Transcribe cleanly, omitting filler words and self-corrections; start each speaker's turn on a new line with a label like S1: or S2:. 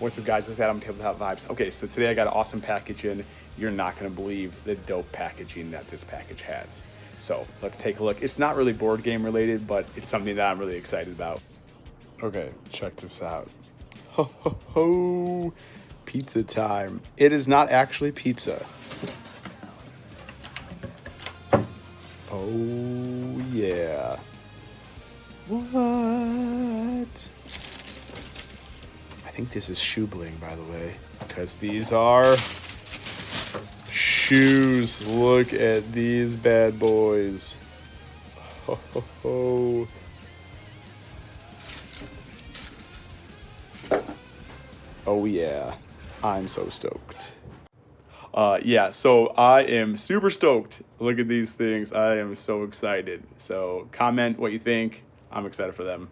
S1: What's up, guys? This is Adam Tabletop Vibes. Okay, so today I got an awesome package in. You're not going to believe the dope packaging that this package has. So let's take a look. It's not really board game related, but it's something that I'm really excited about. Okay, check this out. Ho ho ho! Pizza time. It is not actually pizza. Oh yeah. What? I think this is shoe bling, by the way, because these are shoes. Look at these bad boys. Ho, ho, ho. Oh yeah, I'm so stoked. Yeah, so I am super stoked. Look at these things. I am so excited. So comment what you think. I'm excited for them.